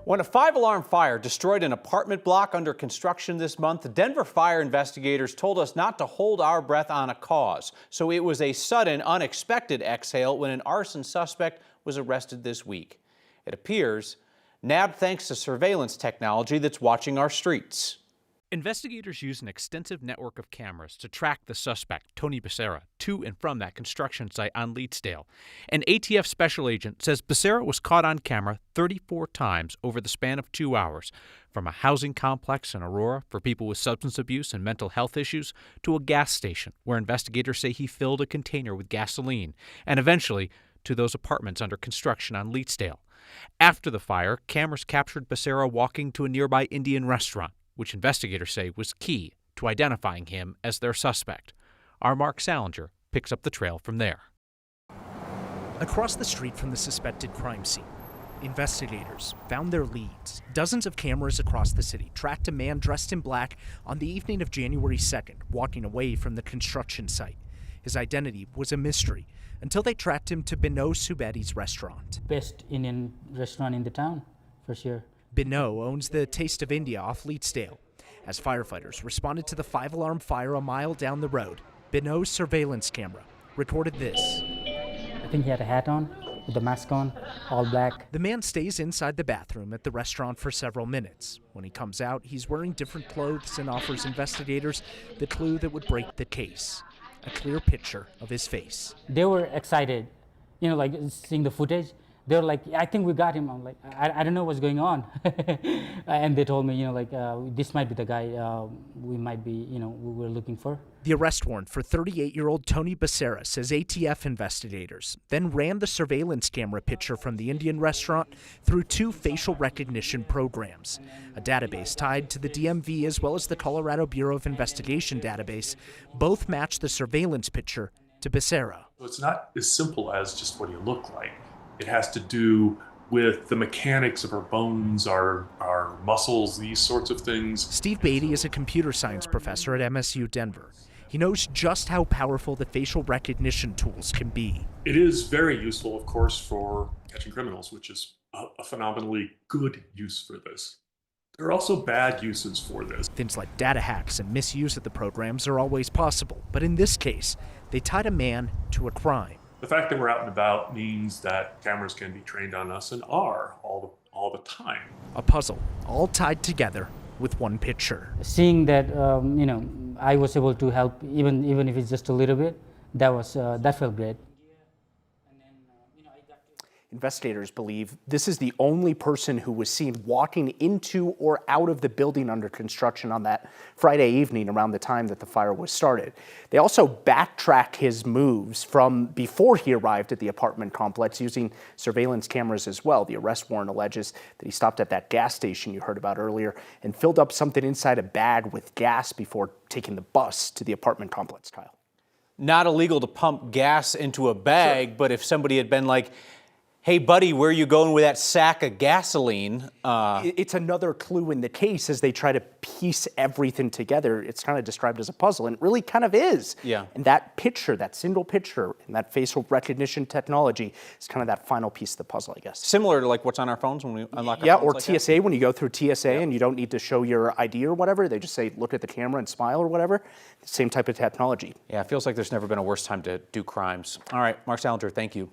When a five-alarm fire destroyed an apartment block under construction this month, Denver fire investigators told us not to hold our breath on a cause. So it was a sudden, unexpected exhale when an arson suspect was arrested this week. It appears nabbed thanks to surveillance technology that's watching our streets. Investigators use an extensive network of cameras to track the suspect, Tony Becerra, to and from that construction site on Leetsdale. An ATF special agent says Becerra was caught on camera 34 times over the span of 2 hours, from a housing complex in Aurora for people with substance abuse and mental health issues to a gas station where investigators say he filled a container with gasoline, and eventually to those apartments under construction on Leetsdale. After the fire, cameras captured Becerra walking to a nearby Indian restaurant, which investigators say was key to identifying him as their suspect. Our Mark Salinger picks up the trail from there. Across the street from the suspected crime scene, investigators found their leads. Dozens of cameras across the city tracked a man dressed in black on the evening of January 2nd, walking away from the construction site. His identity was a mystery until they tracked him to Binod Subedi's restaurant. Best Indian restaurant in the town, for sure. Binod owns the Taste of India off Leetsdale. As firefighters responded to the five-alarm fire a mile down the road, Binod's surveillance camera recorded this. I think he had a hat on, with a mask on, all black. The man stays inside the bathroom at the restaurant for several minutes. When he comes out, he's wearing different clothes and offers investigators the clue that would break the case: a clear picture of his face. They were excited, like seeing the footage. They were like, I think we got him. I'm like, I don't know what's going on. And they told me, this might be the guy we might be, we were looking for. The arrest warrant for 38-year-old Tony Becerra says ATF investigators then ran the surveillance camera picture from the Indian restaurant through 2 facial recognition programs. A database tied to the DMV as well as the Colorado Bureau of Investigation database both match the surveillance picture to Becerra. So it's not as simple as just what you look like. It has to do with the mechanics of our bones, our muscles, these sorts of things. Steve Beatty is a computer science professor at MSU Denver. He knows just how powerful the facial recognition tools can be. It is very useful, of course, for catching criminals, which is a phenomenally good use for this. There are also bad uses for this. Things like data hacks and misuse of the programs are always possible, but in this case, they tied a man to a crime. The fact that we're out and about means that cameras can be trained on us and are all the time. A puzzle, all tied together with one picture. Seeing that, I was able to help, even if it's just a little bit, that felt great. Investigators believe this is the only person who was seen walking into or out of the building under construction on that Friday evening around the time that the fire was started. They also backtracked his moves from before he arrived at the apartment complex using surveillance cameras as well. The arrest warrant alleges that he stopped at that gas station you heard about earlier and filled up something inside a bag with gas before taking the bus to the apartment complex, Kyle. Not illegal to pump gas into a bag, but if somebody had been like, hey, buddy, where are you going with that sack of gasoline? It's another clue in the case as they try to piece everything together. It's kind of described as a puzzle, and it really kind of is. Yeah. And that picture, that single picture, and that facial recognition technology is kind of that final piece of the puzzle, I guess. Similar to like what's on our phones when we unlock our Yeah, phones or like TSA, that? when you go through TSA and you don't need to show your ID or whatever. They just say, look at the camera and smile or whatever. Same type of technology. Yeah, it feels like there's never been a worse time to do crimes. All right, Mark Salinger, thank you.